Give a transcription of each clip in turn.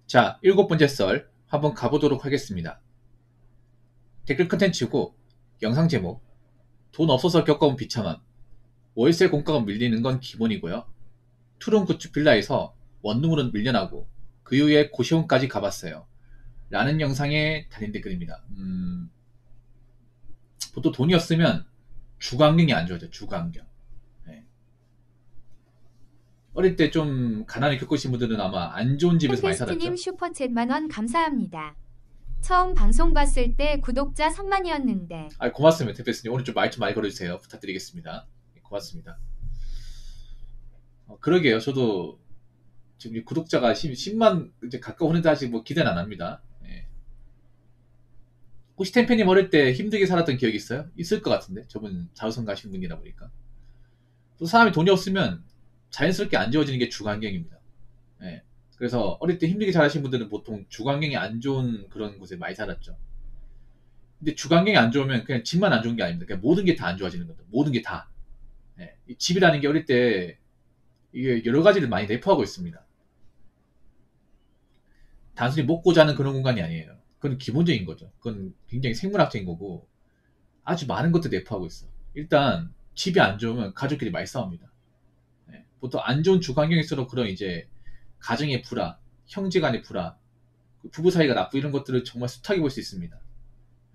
자, 7번째 썰 한번 가보도록 하겠습니다. 댓글 컨텐츠고 영상 제목 돈 없어서 겪어온 비참함, 월세 공가가 밀리는 건 기본이고요. 투룸 구축 빌라에서 원룸으로 밀려나고 그 이후에 고시원까지 가봤어요 라는 영상에 달린 댓글입니다. 보통 돈이 없으면 주거환경이 안 좋아져. 주거환경. 네. 어릴 때 좀 가난을 겪으신 분들은 아마 안 좋은 집에서 많이 살았죠. 템페스트님 슈퍼챗 만원 감사합니다. 처음 방송 봤을 때 구독자 3만이었는데. 고맙습니다. 템페스님 오늘 좀 말 좀 많이 걸어주세요. 부탁드리겠습니다. 고맙습니다. 그러게요. 저도 지금 구독자가 10만 이제 가까우는데 아직 뭐 기대는 안 합니다. 예. 혹시 템페님 어릴 때 힘들게 살았던 기억이 있어요? 있을 것 같은데. 저분 자우성 가시는 분이다 보니까. 또 사람이 돈이 없으면 자연스럽게 안 좋아지는 게 주거환경입니다. 예. 그래서 어릴 때 힘들게 자라신 분들은 보통 주거환경이 안 좋은 그런 곳에 많이 살았죠. 근데 주거환경이 안 좋으면 그냥 집만 안 좋은 게 아닙니다. 그냥 모든 게 다 안 좋아지는 겁니다. 모든 게 다. 예. 이 집이라는 게 어릴 때 이게 여러 가지를 많이 내포하고 있습니다. 단순히 먹고 자는 그런 공간이 아니에요. 그건 기본적인 거죠. 그건 굉장히 생물학적인 거고 아주 많은 것들 내포하고 있어. 일단 집이 안 좋으면 가족끼리 많이 싸웁니다. 네. 보통 안 좋은 주거 환경일수록 그런 이제 가정의 불화, 형제 간의 불화, 부부 사이가 나쁘고 이런 것들을 정말 숱하게 볼 수 있습니다.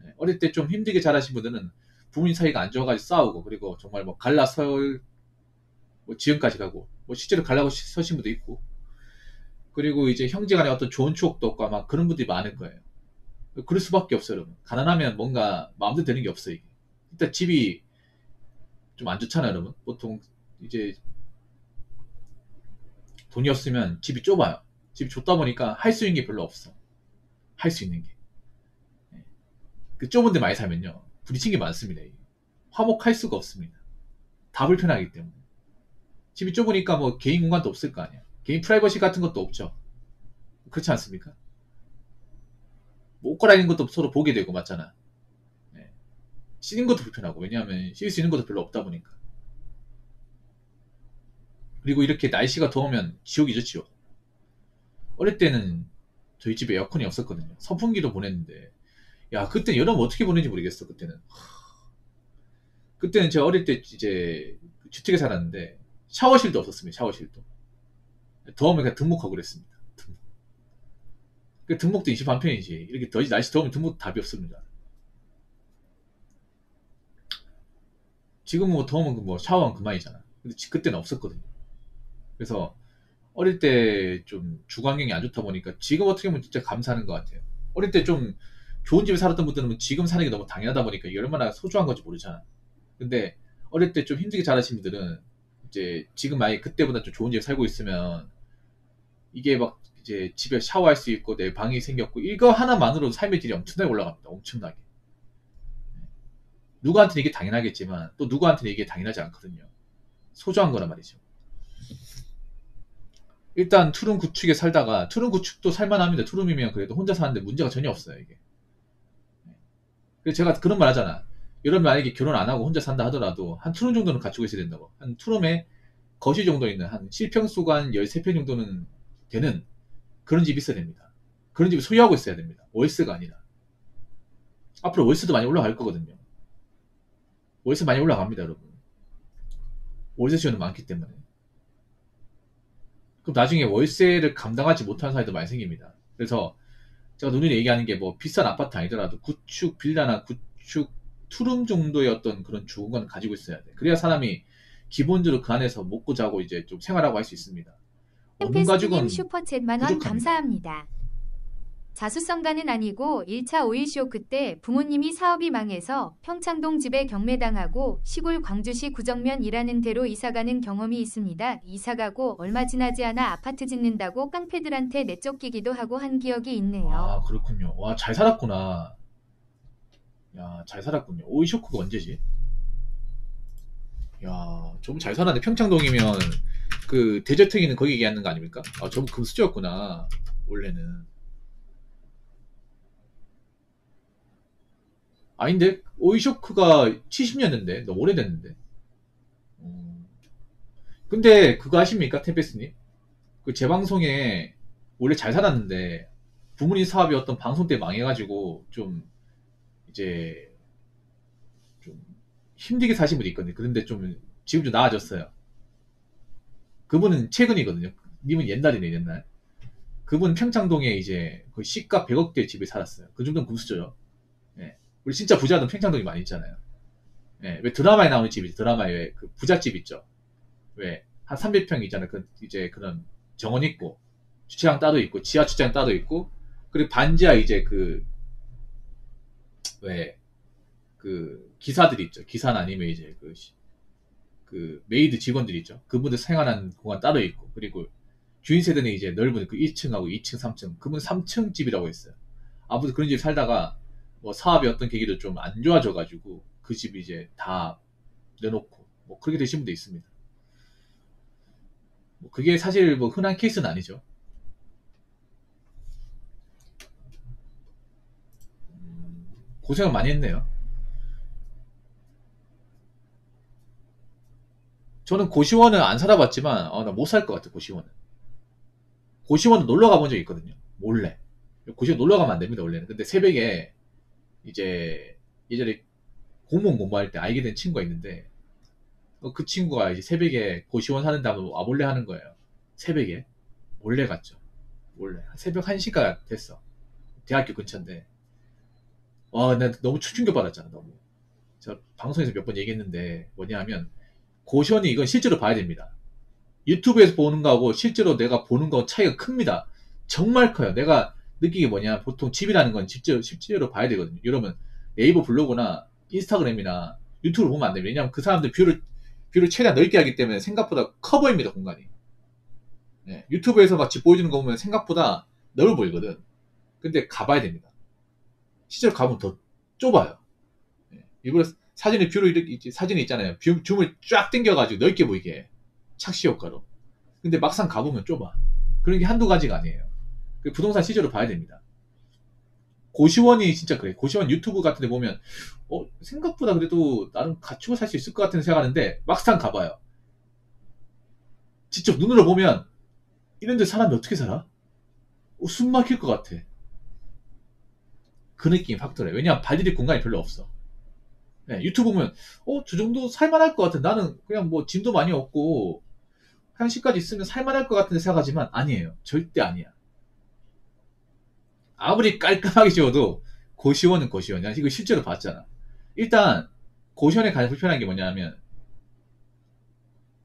네. 어릴 때 좀 힘들게 자라신 분들은 부모님 사이가 안 좋아가지고 싸우고 그리고 정말 뭐 갈라설 뭐 지금까지 가고 뭐 실제로 갈라고 서신 분도 있고 그리고 이제 형제간에 어떤 좋은 추억도 없고 아마 그런 분들이 많을 거예요. 그럴 수밖에 없어요, 여러분. 가난하면 뭔가 마음대로 되는 게 없어요, 이게. 일단 집이 좀 안 좋잖아요, 여러분. 보통 이제 돈이 없으면 집이 좁아요. 집이 좁다 보니까 할 수 있는 게 별로 없어. 할 수 있는 게. 예. 그 좁은 데 많이 살면요. 부딪힌 게 많습니다, 이게. 화목할 수가 없습니다. 다 불편하기 때문에. 집이 좁으니까 뭐 개인 공간도 없을 거 아니에요. 개인 프라이버시 같은 것도 없죠. 그렇지 않습니까? 뭐 옷 갈아입는 것도 서로 보게 되고 맞잖아. 네. 씻는 것도 불편하고 왜냐하면 씻을 수 있는 것도 별로 없다 보니까. 그리고 이렇게 날씨가 더우면 지옥이죠, 지옥. 어릴 때는 저희 집에 에어컨이 없었거든요. 선풍기도 보냈는데 야 그때 여름 어떻게 보내는지 모르겠어. 그때는 제가 어릴 때 이제 주택에 살았는데 샤워실도 없었습니다. 샤워실도 더우면 그냥 등목하고 그랬습니다. 등목. 그 등목도 20반편이지. 이렇게 날씨 더우면 등목 답이 없습니다. 지금은 뭐 더우면 뭐 샤워하면 그만이잖아. 근데 그때는 없었거든요. 그래서 어릴 때 좀 주거환경이 안 좋다 보니까 지금 어떻게 보면 진짜 감사하는 것 같아요. 어릴 때 좀 좋은 집에 살았던 분들은 지금 사는 게 너무 당연하다 보니까 이게 얼마나 소중한 건지 모르잖아. 근데 어릴 때 좀 힘들게 자라신 분들은 이제 지금 만약에 그때보다 좀 좋은 집에 살고 있으면 이게 막 이제 집에 샤워할 수 있고 내 방이 생겼고 이거 하나만으로도 삶의 질이 엄청나게 올라갑니다. 엄청나게. 누구한테는 이게 당연하겠지만 또 누구한테는 이게 당연하지 않거든요. 소중한 거란 말이죠. 일단 투룸 구축에 살다가 투룸 구축도 살만합니다. 투룸이면 그래도 혼자 사는데 문제가 전혀 없어요. 이게. 그래서 제가 그런 말 하잖아. 여러분 만약에 결혼 안 하고 혼자 산다 하더라도 한 투룸 정도는 갖추고 있어야 된다고. 한 투룸에 거실 정도 있는 한 실평수가 한 13평 정도는 되는 그런 집이 있어야 됩니다. 그런 집을 소유하고 있어야 됩니다. 월세가 아니라. 앞으로 월세도 많이 올라갈 거거든요. 월세 많이 올라갑니다, 여러분. 월세 수요는 많기 때문에. 그럼 나중에 월세를 감당하지 못하는 사람도 많이 생깁니다. 그래서 제가 누누이 얘기하는 게 뭐 비싼 아파트 아니더라도 구축 빌라나 구축 투룸 정도의 어떤 그런 좋은 건 가지고 있어야 돼. 그래야 사람이 기본적으로 그 안에서 먹고 자고 이제 좀 생활하고 할 수 있습니다. 원룸 템페스트님 가지고는 슈퍼챗 만원 부족합니다. 감사합니다. 자수성가는 아니고 1차 오일 쇼크 때 부모님이 사업이 망해서 평창동 집에 경매당하고 시골 광주시 구정면 일하는 데로 이사가는 경험이 있습니다. 이사가고 얼마 지나지 않아 아파트 짓는다고 깡패들한테 내쫓기기도 하고 한 기억이 있네요. 아, 그렇군요. 와, 잘 살았구나. 야, 잘 살았군요. 오이 쇼크가 언제지? 야, 좀 잘 살았네. 평창동이면 그 대저택이는 거기 얘기하는 거 아닙니까? 아, 저분 금수저였구나. 원래는. 아닌데? 오이쇼크가 70년대인데? 너무 오래됐는데? 근데 그거 아십니까? 템페스님? 그 재방송에 원래 잘 살았는데 부모님 사업이 어떤 방송 때 망해가지고 좀 이제 좀 힘들게 사신 분이 있거든요. 그런데 좀 지금 좀 나아졌어요. 그분은 최근이거든요. 님은 옛날이네, 옛날. 그분 평창동에 이제 거의 시가 100억대 집에 살았어요. 그 정도는 금수저요. 예. 우리 진짜 부자는 평창동이 많이 있잖아요. 예. 왜 드라마에 나오는 집이지? 드라마에 왜그 부잣집 있죠. 왜 한 300평 있잖아요. 그 이제 그런 정원 있고 주차장 따로 있고 지하 주차장 따로 있고 그리고 반지하 이제 그 왜 그 기사들이 있죠. 기사나 아니면 이제 그 메이드 직원들이 있죠. 그분들 생활하는 공간 따로 있고 그리고 주인 세대는 이제 넓은 그 1층하고 2층, 3층. 그분 3층 집이라고 했어요. 아무튼 그런 집 살다가 뭐 사업이 어떤 계기로 좀 안 좋아져가지고 그 집 이제 다 내놓고 뭐 그렇게 되신 분도 있습니다. 뭐 그게 사실 뭐 흔한 케이스는 아니죠. 고생을 많이 했네요. 저는 고시원은 안 살아봤지만 나 못 살 것 같아요. 고시원은. 고시원은 놀러 가본 적이 있거든요. 몰래. 고시원 놀러 가면 안 됩니다. 원래는. 근데 새벽에 이제 예전에 공무원 공부할 때 알게 된 친구가 있는데 그 친구가 이제 새벽에 고시원 사는데 한번 와볼래 하는 거예요. 새벽에. 몰래 갔죠. 몰래. 새벽 1시가 됐어. 대학교 근처인데. 와, 나 너무 충격 받았잖아, 너무. 저 방송에서 몇 번 얘기했는데 뭐냐 하면 고시원이 이건 실제로 봐야 됩니다. 유튜브에서 보는 거하고 실제로 내가 보는 거 차이가 큽니다. 정말 커요. 내가 느끼게 뭐냐 보통 집이라는 건 실제로 봐야 되거든요. 여러분 네이버 블로그나 인스타그램이나 유튜브를 보면 안 됩니다. 왜냐하면 그 사람들 뷰를 최대한 넓게 하기 때문에 생각보다 커 보입니다. 공간이. 네, 유튜브에서 막 집 보여주는 거 보면 생각보다 넓어 보이거든. 근데 가봐야 됩니다. 실제로 가보면 더 좁아요. 네, 일부러 사진에 뷰를 이렇게 사진이 있잖아요. 줌을 쫙 당겨가지고 넓게 보이게 착시 효과로. 근데 막상 가보면 좁아. 그런 게 한두 가지가 아니에요. 부동산 시세로 봐야 됩니다. 고시원이 진짜 그래. 고시원 유튜브 같은 데 보면 생각보다 그래도 나름 갖추고 살 수 있을 것 같은 생각하는데 막상 가봐요. 직접 눈으로 보면 이런 데 사람이 어떻게 살아? 숨 막힐 것 같아. 그 느낌이 확 들어요. 왜냐면 발디딜 공간이 별로 없어. 네, 유튜브 보면 저 정도 살만할 것 같아. 나는 그냥 뭐 짐도 많이 없고 한시까지 있으면 살만할 것 같은데 생각하지만 아니에요. 절대 아니야. 아무리 깔끔하게 지어도 고시원은 고시원이야. 이거 실제로 봤잖아. 일단 고시원에 가장 불편한 게 뭐냐면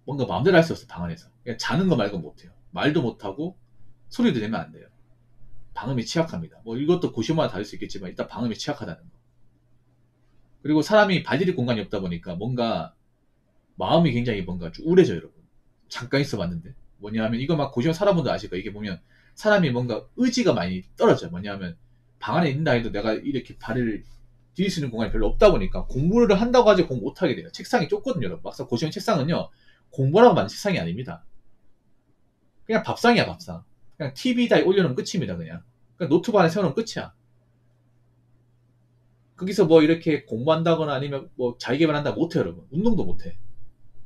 뭔가 마음대로 할 수 없어. 방 안에서 그냥 자는 거 말고 못해요. 말도 못하고 소리도 내면 안 돼요. 방음이 취약합니다. 뭐 이것도 고시원마다 다를 수 있겠지만 일단 방음이 취약하다는 거. 그리고 사람이 발디딜 공간이 없다 보니까 뭔가 마음이 굉장히 뭔가 좀 우울해져요. 여러분 잠깐 있어 봤는데 뭐냐 하면 이거 막 고시원 살아본들 아실 거예요. 이게 보면 사람이 뭔가 의지가 많이 떨어져요. 뭐냐 하면 방 안에 있는다 해도 내가 이렇게 발을 디딜 수 있는 공간이 별로 없다 보니까 공부를 한다고 하지 공부 못하게 돼요. 책상이 좁거든요. 여러분 막상 고시원 책상은요 공부라고 만든 책상이 아닙니다. 그냥 밥상이야 밥상. 그냥 TV에다 올려놓으면 끝입니다. 그냥 노트북 안에 세워놓으면 끝이야. 거기서 뭐 이렇게 공부한다거나 아니면 뭐 자기계발한다 못해 여러분. 운동도 못해.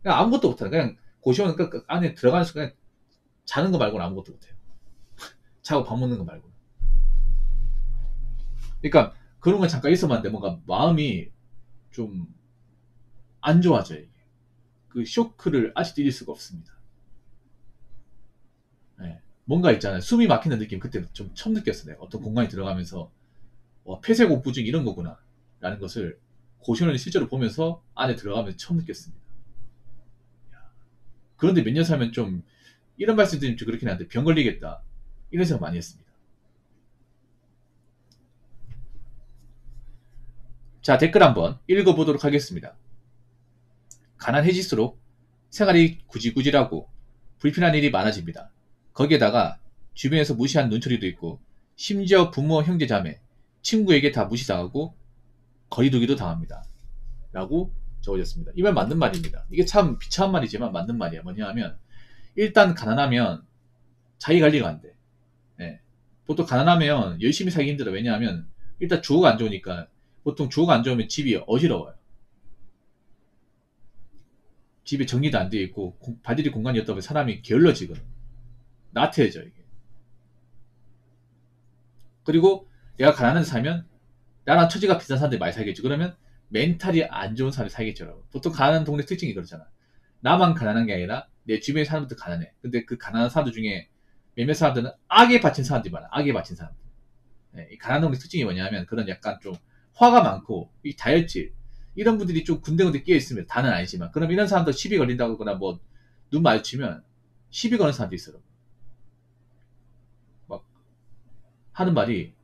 그냥 아무것도 못해. 그냥 고시원 그 안에 들어가는 순간 자는 거 말고는 아무것도 못해요. 자고 밥 먹는 거 말고. 그러니까 그런 건 잠깐 있어봤는데 뭔가 마음이 좀 안 좋아져요. 이게. 그 쇼크를 아직도 잊을 수가 없습니다. 네. 뭔가 있잖아요. 숨이 막히는 느낌 그때 좀 처음 느꼈어. 내가 어떤 공간에 들어가면서 폐쇄공포증 이런 거구나 라는 것을 고시원을 실제로 보면서 안에 들어가면서 처음 느꼈습니다. 그런데 몇 년 살면 좀 이런 말씀 드리면 좀 그렇긴 한데 병 걸리겠다 이런 생각 많이 했습니다. 자, 댓글 한번 읽어보도록 하겠습니다. 가난해질수록 생활이 구질구질하고 불편한 일이 많아집니다. 거기에다가 주변에서 무시한 눈초리도 있고 심지어 부모, 형제, 자매, 친구에게 다 무시당하고 거리두기도 당합니다. 라고 적어졌습니다. 이 말 맞는 말입니다. 이게 참 비참한 말이지만 맞는 말이야. 뭐냐 하면 일단 가난하면 자기 관리가 안 돼. 네. 보통 가난하면 열심히 살기 힘들어. 왜냐하면 일단 주거가 안 좋으니까 보통 주거가 안 좋으면 집이 어지러워요. 집에 정리도 안 되어 있고 발디딜 공간이 없다 보면 사람이 게을러지거든. 나태해져 이게. 그리고 내가 가난한 데 살면 나랑 처지가 비슷한 사람들이 많이 살겠죠. 그러면 멘탈이 안 좋은 사람이 살겠죠. 여러분. 보통 가난한 동네 특징이 그렇잖아. 나만 가난한 게 아니라 내 주변의 사람들도 가난해. 근데 그 가난한 사람들 중에 몇몇 사람들은 악에 바친 사람들이 많아. 악에 바친 사람들. 네, 이 가난한 동네 특징이 뭐냐면 그런 약간 좀 화가 많고 이 다혈질 이런 분들이 좀 군데군데 끼어 있으면 다는 아니지만 그럼 이런 사람들 시비 걸린다고 하거나 뭐 눈 마주치면 시비 거는 사람도 있어요. 막 하는 말이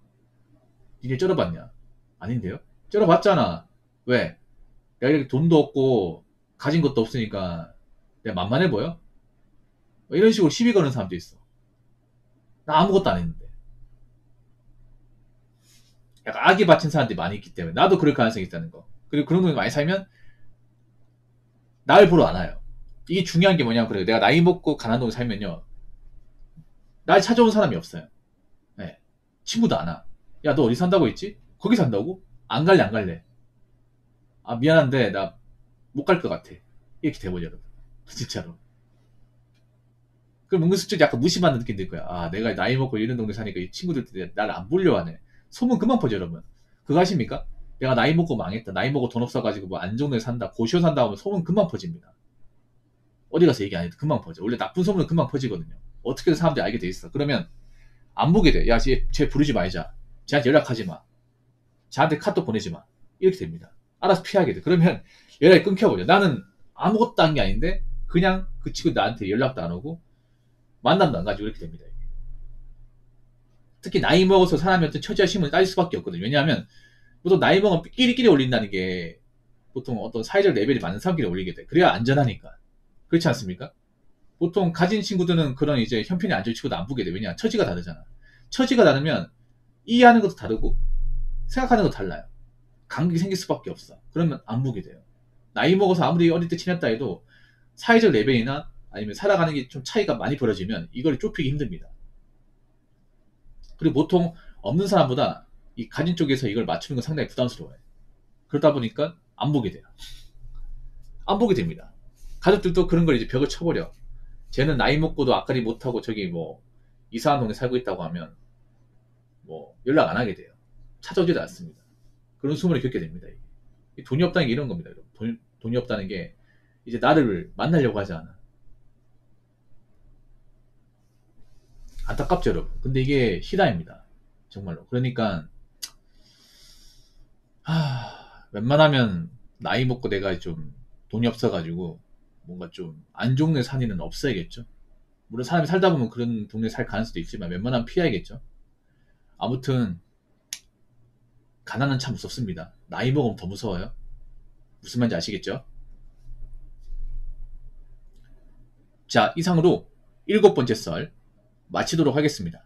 니네 쩔어봤냐? 아닌데요? 쩔어봤잖아. 왜? 내가 이렇게 돈도 없고 가진 것도 없으니까 내가 만만해 보여? 뭐 이런 식으로 시비 거는 사람도 있어. 나 아무것도 안 했는데. 약간 악에 바친 사람들이 많이 있기 때문에 나도 그럴 가능성이 있다는 거. 그리고 그런 놈이 많이 살면 날 보러 안 와요. 이게 중요한 게 뭐냐면 그래요. 내가 나이 먹고 가난한 동네 살면요. 날 찾아온 사람이 없어요. 네. 친구도 안 와. 야, 너 어디 산다고 했지? 거기 산다고? 안 갈래, 안 갈래. 아, 미안한데, 나 못 갈 것 같아. 이렇게 돼버려, 여러분. 진짜로. 그럼 은근슬쩍 약간 무시받는 느낌 들 거야. 아, 내가 나이 먹고 이런 동네 사니까 이 친구들 나를 안 보려 하네. 소문 그만 퍼져, 여러분. 그거 아십니까? 내가 나이 먹고 망했다. 나이 먹고 돈 없어가지고 뭐 안 좋은 데 산다. 고시원 산다 하면 소문 금방 퍼집니다. 어디 가서 얘기 안 해도 금방 퍼져. 원래 나쁜 소문은 금방 퍼지거든요. 어떻게든 사람들이 알게 돼 있어. 그러면 안 보게 돼. 야, 쟤 부르지 말자. 쟤한테 연락하지 마. 쟤한테 카톡 보내지 마. 이렇게 됩니다. 알아서 피하게 돼. 그러면 연락이 끊겨버려. 나는 아무것도 한 게 아닌데 그냥 그 친구 나한테 연락도 안 오고 만남도 안 가지고 이렇게 됩니다. 특히 나이 먹어서 사람이 어떤 처지와 심을 따질 수밖에 없거든요. 왜냐하면 보통 나이 먹으면 끼리끼리 올린다는 게 보통 어떤 사회적 레벨이 많은 사람끼리 올리게 돼. 그래야 안전하니까. 그렇지 않습니까? 보통 가진 친구들은 그런 이제 형편이 안 좋은 친구도 안 보게 돼. 왜냐? 처지가 다르잖아. 처지가 다르면 이해하는 것도 다르고 생각하는 것도 달라요. 간극이 생길 수밖에 없어. 그러면 안 보게 돼요. 나이 먹어서 아무리 어릴 때 친했다 해도 사회적 레벨이나 아니면 살아가는 게 좀 차이가 많이 벌어지면 이걸 좁히기 힘듭니다. 그리고 보통 없는 사람보다 이 가진 쪽에서 이걸 맞추는 건 상당히 부담스러워요. 그러다 보니까 안 보게 돼요. 안 보게 됩니다. 가족들도 그런 걸 이제 벽을 쳐버려. 쟤는 나이 먹고도 앞가림 못하고 저기 뭐 이상한 동네 살고 있다고 하면 뭐 연락 안 하게 돼요. 찾아오지도 않습니다. 그런 소문을 겪게 됩니다. 이게. 돈이 없다는 게 이런 겁니다. 돈이 없다는 게 이제 나를 만나려고 하지 않아. 안타깝죠, 여러분. 근데 이게 시다입니다. 정말로. 그러니까 웬만하면 나이 먹고 내가 좀 돈이 없어가지고 뭔가 좀 안 좋은 데 사는 일은 없어야겠죠. 물론 사람이 살다 보면 그런 동네 살 가능성도 있지만 웬만하면 피해야겠죠. 아무튼 가난은 참 무섭습니다. 나이 먹으면 더 무서워요. 무슨 말인지 아시겠죠? 자, 이상으로 7번째 썰 마치도록 하겠습니다.